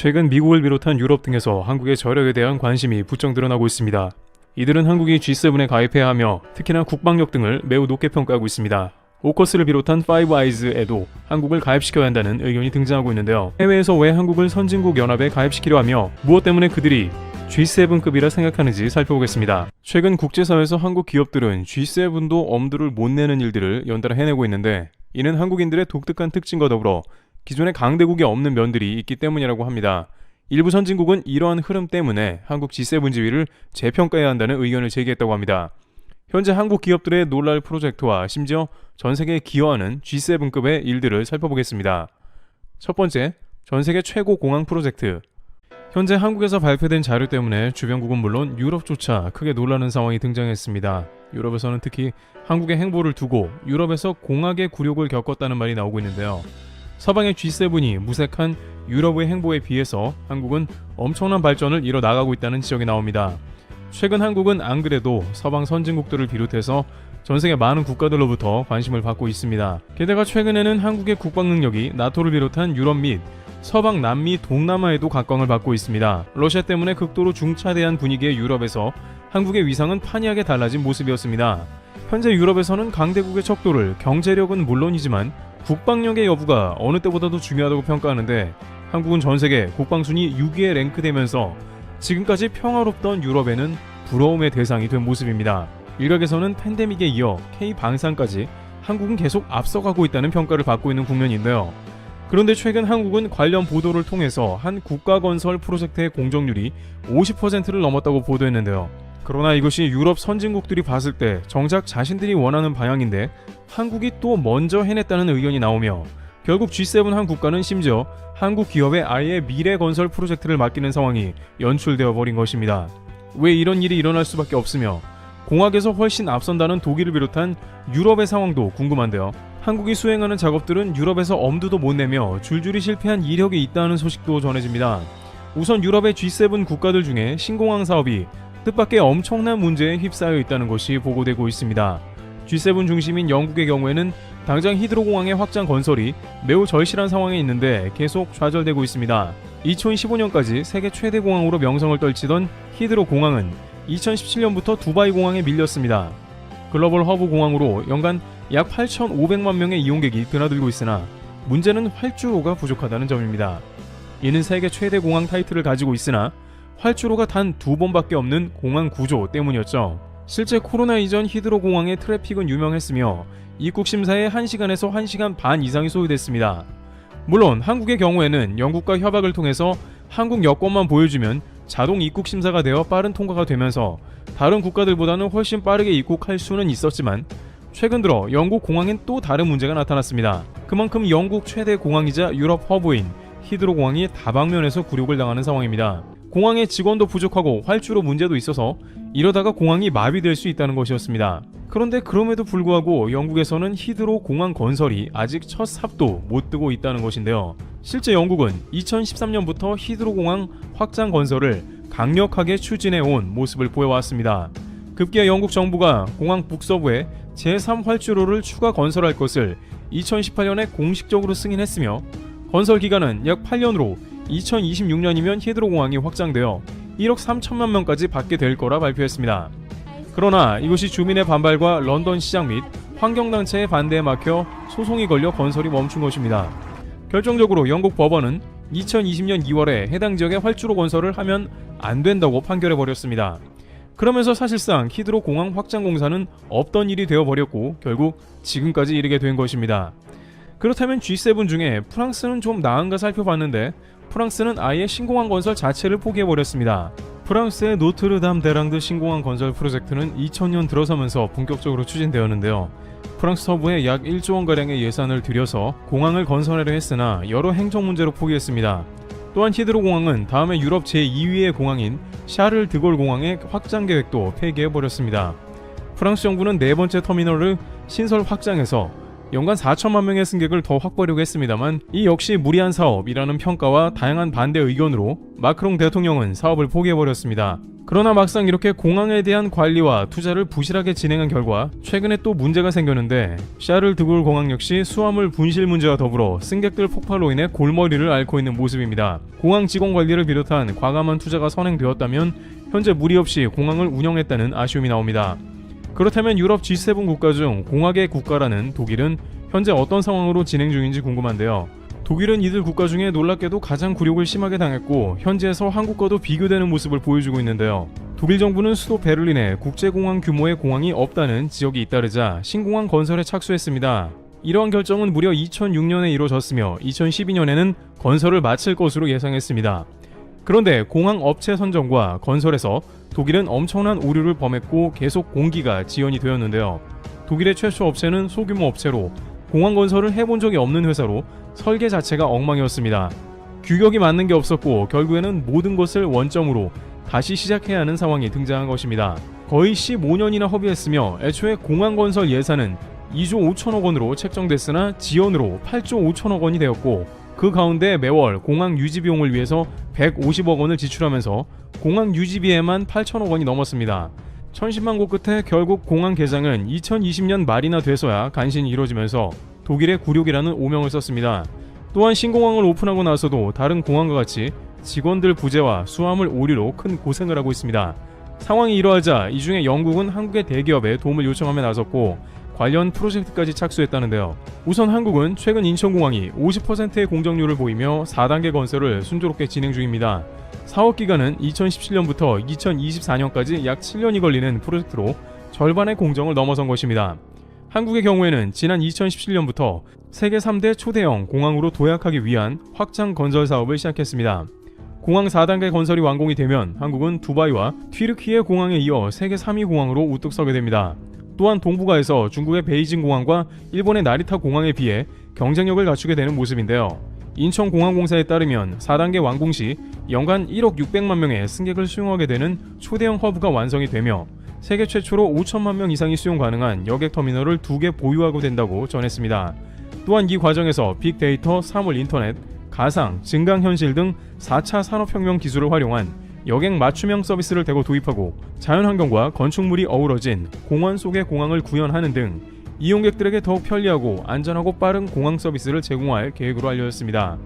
최근 미국을 비롯한 유럽 등에서 한국의 저력에 대한 관심이 부쩍 늘어나고 있습니다. 이들은 한국이 G7에 가입해야 하며 특히나 국방력 등을 매우 높게 평가하고 있습니다. 오커스를 비롯한 파이브 아이즈에도 한국을 가입시켜야 한다는 의견이 등장하고 있는데요. 해외에서 왜 한국을 선진국 연합에 가입시키려 하며 무엇 때문에 그들이 G7급이라 생각하는지 살펴보겠습니다. 최근 국제사회에서 한국 기업들은 G7도 엄두를 못 내는 일들을 연달아 해내고 있는데 이는 한국인들의 독특한 특징과 더불어 기존의 강대국이 없는 면들이 있기 때문이라고 합니다. 일부 선진국은 이러한 흐름 때문에 한국 G7 지위를 재평가해야 한다는 의견을 제기했다고 합니다. 현재 한국 기업들의 놀랄 프로젝트와 심지어 전 세계에 기여하는 G7급의 일들을 살펴보겠습니다. 첫 번째, 전 세계 최고 공항 프로젝트. 현재 한국에서 발표된 자료 때문에 주변국은 물론 유럽조차 크게 놀라는 상황이 등장했습니다. 유럽에서는 특히 한국의 행보를 두고 유럽에서 공학의 굴욕을 겪었다는 말이 나오고 있는데요. 서방의 G7이 무색한 유럽의 행보에 비해서 한국은 엄청난 발전을 이뤄 나가고 있다는 지적이 나옵니다. 최근 한국은 안 그래도 서방 선진국들을 비롯해서 전 세계 많은 국가들로부터 관심을 받고 있습니다. 게다가 최근에는 한국의 국방 능력이 나토를 비롯한 유럽 및 서방 남미 동남아에도 각광을 받고 있습니다. 러시아 때문에 극도로 중차대한 분위기의 유럽에서 한국의 위상은 판이하게 달라진 모습이었습니다. 현재 유럽에서는 강대국의 척도를 경제력은 물론이지만 국방력의 여부가 어느 때보다도 중요하다고 평가하는데 한국은 전세계 국방순위 6위에 랭크되면서 지금까지 평화롭던 유럽에는 부러움의 대상이 된 모습입니다. 일각에서는 팬데믹에 이어 K-방산까지 한국은 계속 앞서가고 있다는 평가를 받고 있는 국면인데요. 그런데 최근 한국은 관련 보도를 통해서 한 국가건설 프로젝트의 공정률이 50%를 넘었다고 보도했는데요. 그러나 이것이 유럽 선진국들이 봤을 때 정작 자신들이 원하는 방향인데 한국이 또 먼저 해냈다는 의견이 나오며 결국 G7 한 국가는 심지어 한국 기업에 아예 미래 건설 프로젝트를 맡기는 상황이 연출되어 버린 것입니다. 왜 이런 일이 일어날 수밖에 없으며 공학에서 훨씬 앞선다는 독일을 비롯한 유럽의 상황도 궁금한데요. 한국이 수행하는 작업들은 유럽에서 엄두도 못 내며 줄줄이 실패한 이력이 있다는 소식도 전해집니다. 우선 유럽의 G7 국가들 중에 신공항 사업이 뜻밖의 엄청난 문제에 휩싸여 있다는 것이 보고되고 있습니다. G7 중심인 영국의 경우에는 당장 히드로공항의 확장 건설이 매우 절실한 상황에 있는데 계속 좌절되고 있습니다. 2015년까지 세계 최대 공항으로 명성을 떨치던 히드로공항은 2017년부터 두바이 공항에 밀렸습니다. 글로벌 허브 공항으로 연간 약 8,500만 명의 이용객이 드나들고 있으나 문제는 활주로가 부족하다는 점입니다. 이는 세계 최대 공항 타이틀을 가지고 있으나 활주로가 단 2번밖에 없는 공항 구조 때문이었죠. 실제 코로나 이전 히드로 공항의 트래픽은 유명했으며 입국 심사에 1시간에서 1시간 반 이상이 소요됐습니다. 물론 한국의 경우에는 영국과 협약을 통해서 한국 여권만 보여주면 자동 입국 심사가 되어 빠른 통과가 되면서 다른 국가들보다는 훨씬 빠르게 입국할 수는 있었지만 최근 들어 영국 공항엔 또 다른 문제가 나타났습니다. 그만큼 영국 최대 공항이자 유럽 허브인 히드로 공항이 다방면에서 굴욕을 당하는 상황입니다. 공항에 직원도 부족하고 활주로 문제도 있어서 이러다가 공항이 마비될 수 있다는 것이었습니다. 그런데 그럼에도 불구하고 영국에서는 히드로 공항 건설이 아직 첫 삽도 못 뜨고 있다는 것인데요. 실제 영국은 2013년부터 히드로 공항 확장 건설을 강력하게 추진해 온 모습을 보여왔습니다. 급기야 영국 정부가 공항 북서부에 제3활주로를 추가 건설할 것을 2018년에 공식적으로 승인했으며 건설 기간은 약 8년으로 2026년이면 히드로 공항이 확장되어 1억 3천만 명까지 받게 될 거라 발표했습니다. 그러나 이것이 주민의 반발과 런던 시장 및 환경단체의 반대에 막혀 소송이 걸려 건설이 멈춘 것입니다. 결정적으로 영국 법원은 2020년 2월에 해당 지역의 활주로 건설을 하면 안 된다고 판결해버렸습니다. 그러면서 사실상 히드로 공항 확장 공사는 없던 일이 되어버렸고 결국 지금까지 이르게 된 것입니다. 그렇다면 G7 중에 프랑스는 좀 나은가 살펴봤는데 프랑스는 아예 신공항 건설 자체를 포기해버렸습니다. 프랑스의 노트르담 데랑드 신공항 건설 프로젝트는 2000년 들어서면서 본격적으로 추진되었는데요. 프랑스 서부에 약 1조 원가량의 예산을 들여서 공항을 건설하려 했으나 여러 행정 문제로 포기했습니다. 또한 히드로 공항은 다음에 유럽 제2위의 공항인 샤를 드골 공항의 확장 계획도 폐기해버렸습니다. 프랑스 정부는 네 번째 터미널을 신설 확장해서 연간 4천만 명의 승객을 더 확보하려고 했습니다만 이 역시 무리한 사업이라는 평가와 다양한 반대 의견으로 마크롱 대통령은 사업을 포기해버렸습니다. 그러나 막상 이렇게 공항에 대한 관리와 투자를 부실하게 진행한 결과 최근에 또 문제가 생겼는데, 샤를 드골 공항 역시 수화물 분실 문제와 더불어 승객들 폭발로 인해 골머리를 앓고 있는 모습입니다. 공항 직원 관리를 비롯한 과감한 투자가 선행되었다면 현재 무리 없이 공항을 운영했다는 아쉬움이 나옵니다. 그렇다면 유럽 G7 국가 중 공화계 국가라는 독일은 현재 어떤 상황으로 진행 중인지 궁금한데요. 독일은 이들 국가 중에 놀랍게도 가장 굴욕을 심하게 당했고 현지에서 한국과도 비교되는 모습을 보여주고 있는데요. 독일 정부는 수도 베를린에 국제공항 규모의 공항이 없다는 지역이 잇따르자 신공항 건설에 착수했습니다. 이러한 결정은 무려 2006년에 이루어졌으며 2012년에는 건설을 마칠 것으로 예상했습니다. 그런데 공항 업체 선정과 건설에서 독일은 엄청난 오류를 범했고 계속 공기가 지연이 되었는데요. 독일의 최초 업체는 소규모 업체로 공항 건설을 해본 적이 없는 회사로 설계 자체가 엉망이었습니다. 규격이 맞는 게 없었고 결국에는 모든 것을 원점으로 다시 시작해야 하는 상황이 등장한 것입니다. 거의 15년이나 허비했으며 애초에 공항 건설 예산은 2조 5천억 원으로 책정됐으나 지연으로 8조 5천억 원이 되었고 그 가운데 매월 공항 유지 비용을 위해서 150억 원을 지출하면서 공항 유지비에만 8천억 원이 넘었습니다. 천신만고 끝에 결국 공항 개장은 2020년 말이나 돼서야 간신히 이루어지면서 독일의 굴욕이라는 오명을 썼습니다. 또한 신공항을 오픈하고 나서도 다른 공항과 같이 직원들 부재와 수화물 오류로 큰 고생을 하고 있습니다. 상황이 이러하자 이 중에 영국은 한국의 대기업에 도움을 요청하며 나섰고 관련 프로젝트까지 착수했다는데요. 우선 한국은 최근 인천공항이 50%의 공정률을 보이며 4단계 건설을 순조롭게 진행 중입니다. 사업 기간은 2017년부터 2024년까지 약 7년이 걸리는 프로젝트로 절반의 공정을 넘어선 것입니다. 한국의 경우에는 지난 2017년부터 세계 3대 초대형 공항으로 도약하기 위한 확장 건설 사업을 시작했습니다. 공항 4단계 건설이 완공이 되면 한국은 두바이와 튀르키예 공항에 이어 세계 3위 공항으로 우뚝 서게 됩니다. 또한 동북아에서 중국의 베이징 공항과 일본의 나리타 공항에 비해 경쟁력을 갖추게 되는 모습인데요. 인천공항공사에 따르면 4단계 완공 시 연간 1억 600만 명의 승객을 수용하게 되는 초대형 허브가 완성이 되며 세계 최초로 5천만 명 이상이 수용 가능한 여객터미널을 2개 보유하고 된다고 전했습니다. 또한 이 과정에서 빅데이터, 사물 인터넷, 가상, 증강현실 등 4차 산업혁명 기술을 활용한 여객 맞춤형 서비스를 대거 도입하고 자연환경과 건축물이 어우러진 공원 속의 공항을 구현하는 등 이용객들에게 더욱 편리하고 안전하고 빠른 공항 서비스를 제공할 계획으로 알려졌습니다.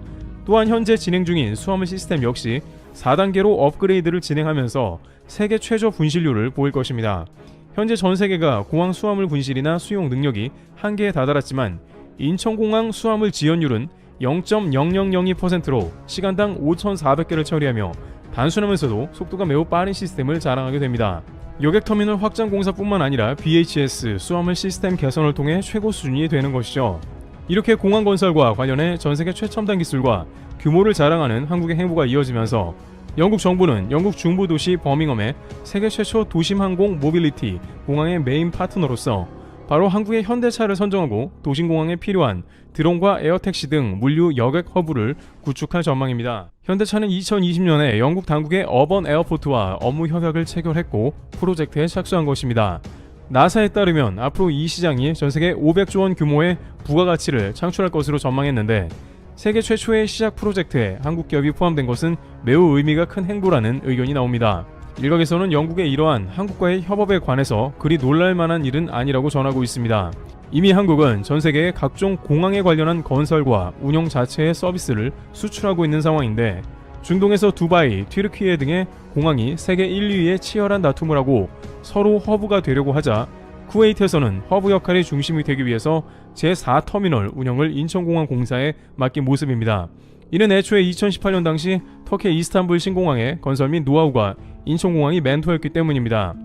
또한 현재 진행 중인 수화물 시스템 역시 4단계로 업그레이드를 진행하면서 세계 최저 분실률을 보일 것입니다. 현재 전 세계가 공항 수화물 분실이나 수용 능력이 한계에 다다랐지만 인천공항 수화물 지연율은 0.0002%로 시간당 5,400개를 처리하며 단순하면서도 속도가 매우 빠른 시스템을 자랑하게 됩니다. 여객터미널 확장 공사뿐만 아니라 BHS 수화물 시스템 개선을 통해 최고 수준이 되는 것이죠. 이렇게 공항 건설과 관련해 전세계 최첨단 기술과 규모를 자랑하는 한국의 행보가 이어지면서 영국 정부는 영국 중부 도시 버밍엄에 세계 최초 도심 항공 모빌리티 공항의 메인 파트너로서 바로 한국의 현대차를 선정하고 도심공항에 필요한 드론과 에어택시 등 물류 여객 허브를 구축할 전망입니다. 현대차는 2020년에 영국 당국의 어번 에어포트와 업무 협약을 체결했고 프로젝트에 착수한 것입니다. 나사에 따르면 앞으로 이 시장이 전세계 500조 원 규모의 부가가치를 창출할 것으로 전망했는데 세계 최초의 시작 프로젝트에 한국 기업이 포함된 것은 매우 의미가 큰 행보라는 의견이 나옵니다. 일각에서는 영국의 이러한 한국과의 협업에 관해서 그리 놀랄만한 일은 아니라고 전하고 있습니다. 이미 한국은 전 세계의 각종 공항에 관련한 건설과 운영 자체의 서비스를 수출하고 있는 상황인데 중동에서 두바이, 튀르키예 등의 공항이 세계 1, 2위에 치열한 다툼을 하고 서로 허브가 되려고 하자 쿠웨이트에서는 허브 역할의 중심이 되기 위해서 제4터미널 운영을 인천공항 공사에 맡긴 모습입니다. 이는 애초에 2018년 당시 터키 이스탄불 신공항의 건설 및 노하우가 인천공항이 멘토였기 때문입니다.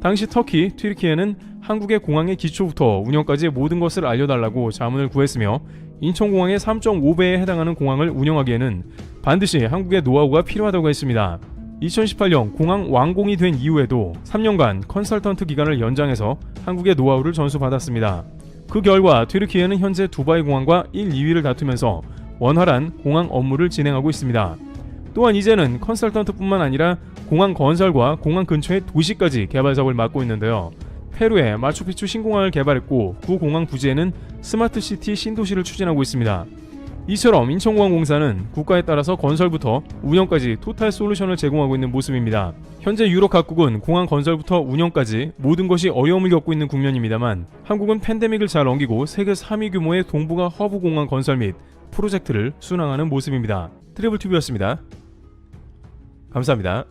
당시 터키, 튀르키예는 한국의 공항의 기초부터 운영까지 모든 것을 알려달라고 자문을 구했으며 인천공항의 3.5배에 해당하는 공항을 운영하기에는 반드시 한국의 노하우가 필요하다고 했습니다. 2018년 공항 완공이 된 이후에도 3년간 컨설턴트 기간을 연장해서 한국의 노하우를 전수받았습니다. 그 결과 튀르키예는 현재 두바이 공항과 1, 2위를 다투면서 원활한 공항 업무를 진행하고 있습니다. 또한 이제는 컨설턴트뿐만 아니라 공항 건설과 공항 근처의 도시까지 개발 사업을 맡고 있는데요. 페루에 마추픽추 신공항을 개발했고 구 공항 부지에는 스마트시티 신도시를 추진하고 있습니다. 이처럼 인천공항공사는 국가에 따라서 건설부터 운영까지 토탈 솔루션을 제공하고 있는 모습입니다. 현재 유럽 각국은 공항 건설부터 운영까지 모든 것이 어려움을 겪고 있는 국면입니다만 한국은 팬데믹을 잘 넘기고 세계 3위 규모의 동북아 허브 공항 건설 및 프로젝트를 순항하는 모습입니다. 트래블튜브였습니다. 감사합니다.